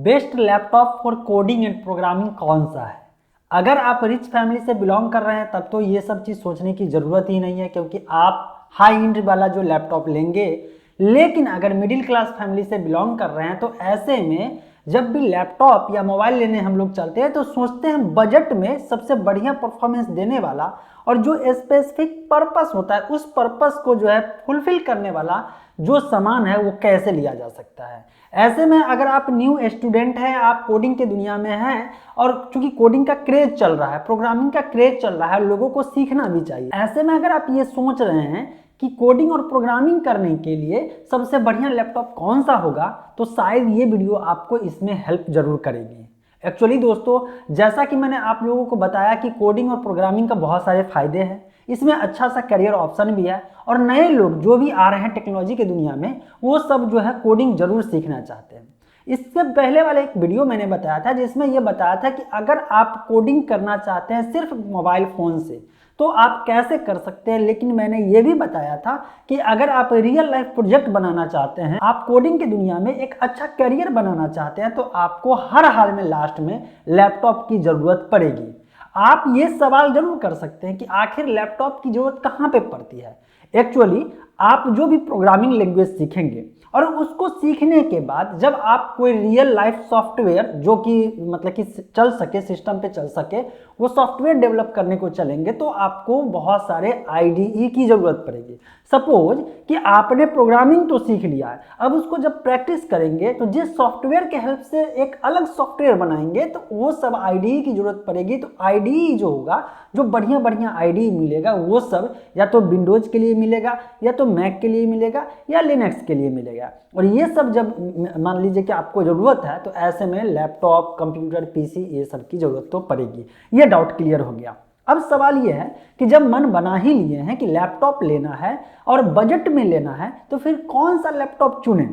Best laptop for coding and programming कौन सा है? अगर आप रिच फैमिली से बिलोंग कर रहे हैं तब तो ये सब चीज़ सोचने की ज़रूरत ही नहीं है, क्योंकि आप हाई एंड वाला जो लैपटॉप लेंगे। लेकिन अगर मिडिल क्लास फैमिली से बिलोंग कर रहे हैं तो ऐसे में जब भी लैपटॉप या मोबाइल लेने हम लोग चलते हैं तो सोचते हैं बजट में सबसे बढ़िया परफॉर्मेंस देने वाला और जो स्पेसिफिक पर्पस होता है उस पर्पस को जो है फुलफिल करने वाला जो सामान है वो कैसे लिया जा सकता है। ऐसे में अगर आप न्यू स्टूडेंट हैं, आप कोडिंग के दुनिया में हैं और चूंकि कोडिंग का क्रेज चल रहा है, प्रोग्रामिंग का क्रेज चल रहा है, लोगों को सीखना भी चाहिए। ऐसे में अगर आप ये सोच रहे हैं कि कोडिंग और प्रोग्रामिंग करने के लिए सबसे बढ़िया लैपटॉप कौन सा होगा, तो शायद ये वीडियो आपको इसमें हेल्प जरूर करेगी। एक्चुअली दोस्तों, जैसा कि मैंने आप लोगों को बताया कि कोडिंग और प्रोग्रामिंग का बहुत सारे फायदे हैं, इसमें अच्छा सा करियर ऑप्शन भी है और नए लोग जो भी आ रहे हैं टेक्नोलॉजी के दुनिया में वो सब जो है कोडिंग जरूर सीखना चाहते हैं। इससे पहले वाले एक वीडियो मैंने बताया था जिसमें यह बताया था कि अगर आप कोडिंग करना चाहते हैं सिर्फ मोबाइल फ़ोन से तो आप कैसे कर सकते हैं। लेकिन मैंने ये भी बताया था कि अगर आप रियल लाइफ प्रोजेक्ट बनाना चाहते हैं, आप कोडिंग की दुनिया में एक अच्छा करियर बनाना चाहते हैं, तो आपको हर हाल में लास्ट में लैपटॉप की ज़रूरत पड़ेगी। आप ये सवाल जरूर कर सकते हैं कि आखिर लैपटॉप की ज़रूरत कहाँ पे पड़ती है। एक्चुअली आप जो भी प्रोग्रामिंग लैंग्वेज सीखेंगे और उसको सीखने के बाद जब आप कोई रियल लाइफ सॉफ्टवेयर जो कि मतलब कि चल सके, सिस्टम पे चल सके, वो सॉफ्टवेयर डेवलप करने को चलेंगे तो आपको बहुत सारे आईडीई की ज़रूरत पड़ेगी। सपोज कि आपने प्रोग्रामिंग तो सीख लिया है, अब उसको जब प्रैक्टिस करेंगे तो जिस सॉफ्टवेयर के हेल्प से एक अलग सॉफ्टवेयर बनाएंगे तो वो सब आईडीई की ज़रूरत पड़ेगी। तो आईडीई जो होगा, जो बढ़िया बढ़िया आईडीई मिलेगा, वो सब या तो विंडोज़ के लिए मिलेगा या तो मैक के लिए मिलेगा या लिनक्स के लिए मिलेगा। और ये सब जब मान लीजिए कि आपको ज़रूरत है तो ऐसे में लैपटॉप, कंप्यूटर, पीसी ये सब की ज़रूरत तो पड़ेगी। ये डाउट क्लियर हो गया। अब सवाल ये है कि जब मन बना ही लिए हैं कि लैपटॉप लेना है और बजट में लेना है तो फिर कौन सा लैपटॉप चुनें।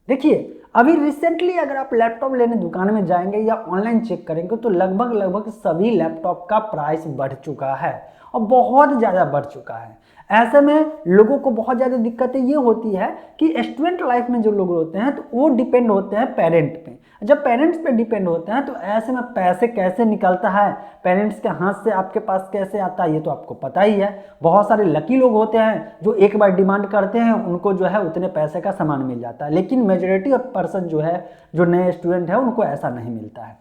देखिए, अभी रिसेंटली अगर आप लैपटॉप लेने दुकान में जाएंगे या ऑनलाइन चेक करेंगे तो लगभग सभी लैपटॉप का प्राइस बढ़ चुका है और बहुत ज़्यादा बढ़ चुका है। ऐसे में लोगों को बहुत ज़्यादा दिक्कतें ये होती है कि स्टूडेंट लाइफ में जो लोग होते हैं तो वो डिपेंड होते हैं पेरेंट पे। जब पेरेंट्स पे डिपेंड होते हैं तो ऐसे में पैसे कैसे निकलता है, पेरेंट्स के हाथ से आपके पास कैसे आता है, ये तो आपको पता ही है। बहुत सारे लकी लोग होते हैं जो एक बार डिमांड करते हैं, उनको जो है उतने पैसे का सामान मिल जाता है। लेकिन मेजॉरिटी ऑफ पर्सन जो है, जो नए स्टूडेंट है, उनको ऐसा नहीं मिलता है।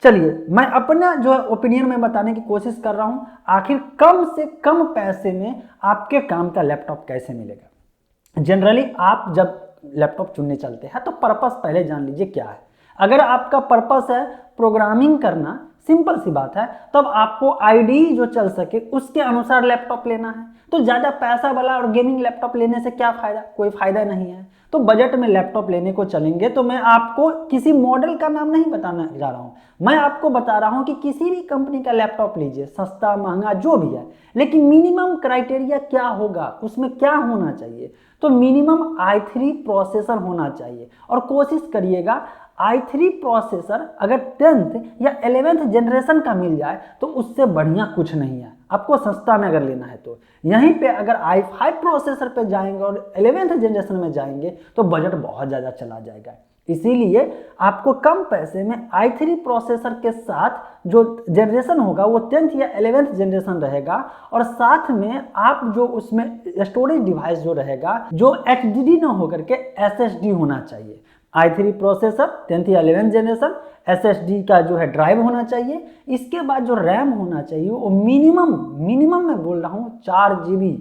चलिए, मैं अपना जो है ओपिनियन में बताने की कोशिश कर रहा हूँ, आखिर कम से कम पैसे में आपके काम का लैपटॉप कैसे मिलेगा। जनरली आप जब लैपटॉप चुनने चलते हैं तो पर्पस पहले जान लीजिए क्या है। अगर आपका पर्पस है प्रोग्रामिंग करना, सिंपल सी बात है, तब आपको आईडीई जो चल सके उसके अनुसार लैपटॉप लेना है। तो ज़्यादा पैसा वाला और गेमिंग लैपटॉप लेने से क्या फ़ायदा, कोई फ़ायदा नहीं है। तो बजट में लैपटॉप लेने को चलेंगे तो मैं आपको किसी मॉडल का नाम नहीं बताना जा रहा हूँ, मैं आपको बता रहा हूँ कि किसी भी कंपनी का लैपटॉप लीजिए, सस्ता महंगा जो भी है, लेकिन मिनिमम क्राइटेरिया क्या होगा, उसमें क्या होना चाहिए। तो मिनिमम i3 प्रोसेसर होना चाहिए और कोशिश करिएगा i3 प्रोसेसर अगर 10th या 11th जनरेशन का मिल जाए तो उससे बढ़िया कुछ नहीं है आपको सस्ता में अगर लेना है। तो यहीं पे अगर i5 प्रोसेसर पे जाएंगे और 11th जनरेशन में जाएंगे तो बजट बहुत ज़्यादा चला जाएगा। इसीलिए आपको कम पैसे में i3 प्रोसेसर के साथ जो जनरेशन होगा वो 10th या 11th जनरेशन रहेगा और साथ में आप जो उसमें स्टोरेज डिवाइस जो रहेगा, जो HDD ना होकर के SSD होना चाहिए। i3 प्रोसेसर 10th या 11th जनरेशन, SSD का जो है ड्राइव होना चाहिए। इसके बाद जो रैम होना चाहिए वो मिनिमम मैं बोल रहा हूँ 4 GB।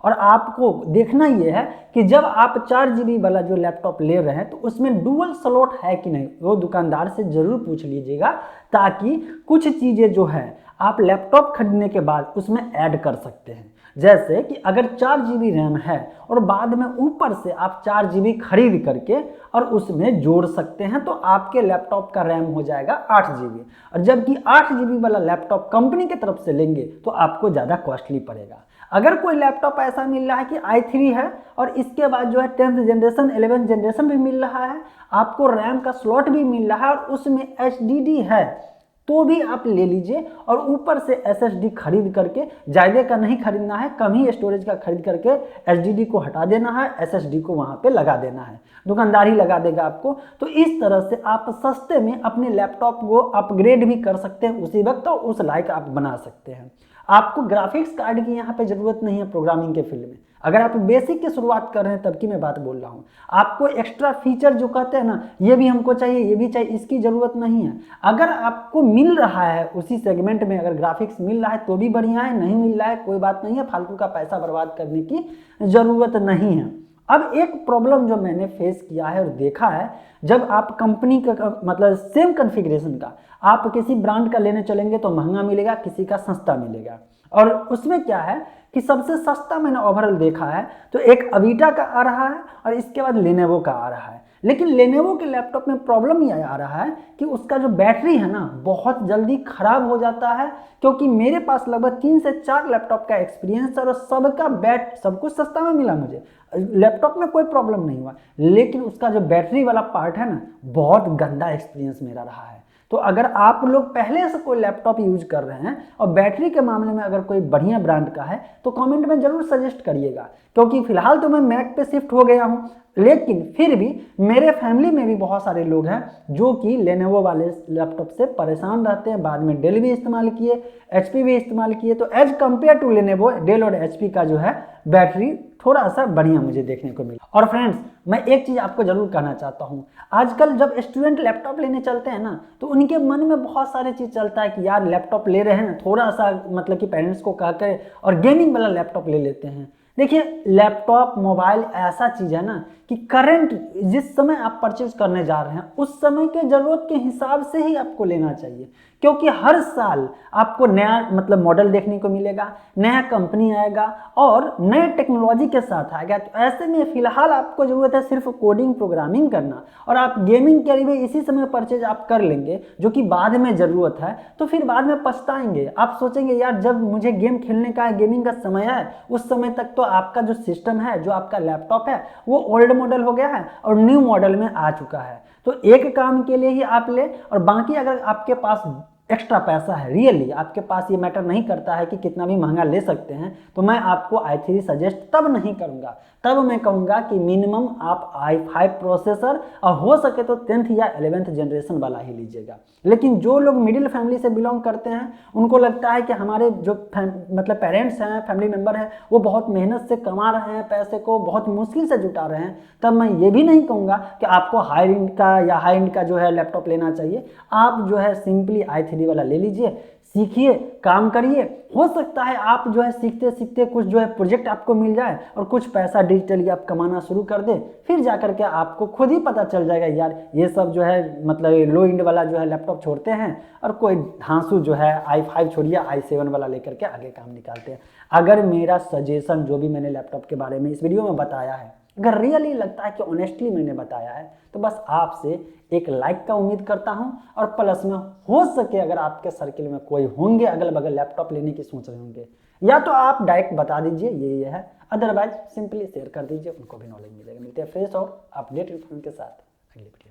और आपको देखना ये है कि जब आप 4 GB वाला जो लैपटॉप ले रहे हैं तो उसमें डुअल स्लॉट है कि नहीं, वो दुकानदार से ज़रूर पूछ लीजिएगा, ताकि कुछ चीज़ें जो है आप लैपटॉप खरीदने के बाद उसमें ऐड कर सकते हैं। जैसे कि अगर 4 GB रैम है और बाद में ऊपर से आप 4 GB खरीद करके और उसमें जोड़ सकते हैं तो आपके लैपटॉप का रैम हो जाएगा 8 GB। और जबकि 8 GB वाला लैपटॉप कंपनी की तरफ से लेंगे तो आपको ज़्यादा कॉस्टली पड़ेगा। अगर कोई लैपटॉप ऐसा मिल रहा है कि i3 है और इसके बाद जो है 10th जनरेशन 11th जनरेशन भी मिल रहा है, आपको रैम का स्लॉट भी मिल रहा है और उसमें HDD है, तो भी आप ले लीजिए। और ऊपर से SSD खरीद करके, ज़्यादा का नहीं खरीदना है, कम ही स्टोरेज का खरीद करके HDD को हटा देना है, SSD को वहाँ पे लगा देना है, दुकानदार ही लगा देगा आपको। तो इस तरह से आप सस्ते में अपने लैपटॉप को अपग्रेड भी कर सकते हैं उसी वक्त, और उस लायक आप बना सकते हैं। आपको ग्राफिक्स कार्ड की यहाँ पे ज़रूरत नहीं है प्रोग्रामिंग के फील्ड में। अगर आप बेसिक की शुरुआत कर रहे हैं तब की मैं बात बोल रहा हूँ। आपको एक्स्ट्रा फीचर जो कहते हैं ना, ये भी हमको चाहिए, ये भी चाहिए, इसकी ज़रूरत नहीं है। अगर आपको मिल रहा है उसी सेगमेंट में, अगर ग्राफिक्स मिल रहा है तो भी बढ़िया है, नहीं मिल रहा है कोई बात नहीं है, फालतू का पैसा बर्बाद करने की ज़रूरत नहीं है। अब एक प्रॉब्लम जो मैंने फेस किया है और देखा है, जब आप कंपनी का मतलब सेम कॉन्फ़िगरेशन का आप किसी ब्रांड का लेने चलेंगे तो महंगा मिलेगा, किसी का सस्ता मिलेगा। और उसमें क्या है कि सबसे सस्ता मैंने ओवरऑल देखा है तो एक अवीटा का आ रहा है और इसके बाद लेनोवो का आ रहा है। लेकिन लेनोवो के लैपटॉप में प्रॉब्लम ये आ रहा है कि उसका जो बैटरी है ना बहुत जल्दी खराब हो जाता है, क्योंकि मेरे पास लगभग 3 से 4 लैपटॉप का एक्सपीरियंस है और सबका सब कुछ सस्ता में मिला मुझे, लैपटॉप में कोई प्रॉब्लम नहीं हुआ, लेकिन उसका जो बैटरी वाला पार्ट है ना बहुत गंदा एक्सपीरियंस मेरा रहा है। तो अगर आप लोग पहले से कोई लैपटॉप यूज कर रहे हैं और बैटरी के मामले में अगर कोई बढ़िया ब्रांड का है तो कमेंट में जरूर सजेस्ट करिएगा, क्योंकि फिलहाल तो मैं मैक पे शिफ्ट हो गया हूं, लेकिन फिर भी मेरे फैमिली में भी बहुत सारे लोग हैं जो कि लेनोवो वाले लैपटॉप से परेशान रहते हैं। बाद में डेल भी इस्तेमाल किए, HP भी इस्तेमाल किए, तो as compare to Lenovo Dell और HP का जो है बैटरी थोड़ा सा बढ़िया मुझे देखने को मिला। और फ्रेंड्स मैं एक चीज़ आपको जरूर कहना चाहता हूँ, आजकल जब स्टूडेंट लैपटॉप लेने चलते हैं ना तो उनके मन में बहुत सारे चीज़ चलता है कि यार लैपटॉप ले रहे हैं थोड़ा सा मतलब कि पेरेंट्स को कह कर और गेमिंग वाला लैपटॉप ले लेते हैं। देखिए लैपटॉप मोबाइल ऐसा चीज़ है ना कि करंट जिस समय आप परचेज करने जा रहे हैं उस समय के ज़रूरत के हिसाब से ही आपको लेना चाहिए, क्योंकि हर साल आपको नया मतलब मॉडल देखने को मिलेगा, नया कंपनी आएगा और नए टेक्नोलॉजी के साथ आएगा। तो ऐसे में फिलहाल आपको ज़रूरत है सिर्फ कोडिंग प्रोग्रामिंग करना, और आप गेमिंग के लिए इसी समय परचेज आप कर लेंगे जो कि बाद में ज़रूरत है, तो फिर बाद में पछताएंगे। आप सोचेंगे यार जब मुझे गेम खेलने का गेमिंग का समय है उस समय तक तो आपका जो सिस्टम है, जो आपका लैपटॉप है वो ओल्ड मॉडल हो गया है और न्यू मॉडल में आ चुका है। तो एक काम के लिए ही आप ले, और बाकी अगर आपके पास एक्स्ट्रा पैसा है, रियली आपके पास ये मैटर नहीं करता है कि कितना भी महंगा ले सकते हैं, तो मैं आपको i3 सजेस्ट तब नहीं करूंगा, तब मैं कहूंगा कि मिनिमम आप i5 प्रोसेसर और हो सके तो 10th या 11th जनरेशन वाला ही लीजिएगा। लेकिन जो लोग मिडिल फैमिली से बिलोंग करते हैं उनको लगता है कि हमारे जो मतलब पेरेंट्स हैं, फैमिली मेम्बर हैं, वो बहुत मेहनत से कमा रहे हैं, पैसे को बहुत मुश्किल से जुटा रहे हैं, तब मैं ये भी नहीं कहूँगा कि आपको हाई एंड का या हाई एंड का जो है लैपटॉप लेना चाहिए। आप जो है सिंपली i3 वाला ले लीजिए, सीखिए, काम करिए। हो सकता है आप जो है सीखते सीखते कुछ जो है प्रोजेक्ट आपको मिल जाए और कुछ पैसा डिजिटली आप कमाना शुरू कर दे, फिर जाकर के आपको खुद ही पता चल जाएगा यार ये सब जो है मतलब लो एंड वाला जो है लैपटॉप छोड़ते हैं और कोई धांसू जो है i5 छोड़िए i7 वाला लेकर के आगे काम निकालते हैं। अगर मेरा सजेशन जो भी मैंने लैपटॉप के बारे में इस वीडियो में बताया है अगर रियली लगता है कि ऑनेस्टली मैंने बताया है तो बस आपसे एक लाइक का उम्मीद करता हूं, और प्लस में हो सके अगर आपके सर्किल में कोई होंगे अगल बगल लैपटॉप लेने की सोच रहे होंगे, या तो आप डायरेक्ट बता दीजिए ये है, अदरवाइज सिंपली शेयर कर दीजिए, उनको भी नॉलेज मिलेगा। मिलते हैं फ्रेश और अपडेट इन्फॉर्मेशन के साथ अगली वीडियो।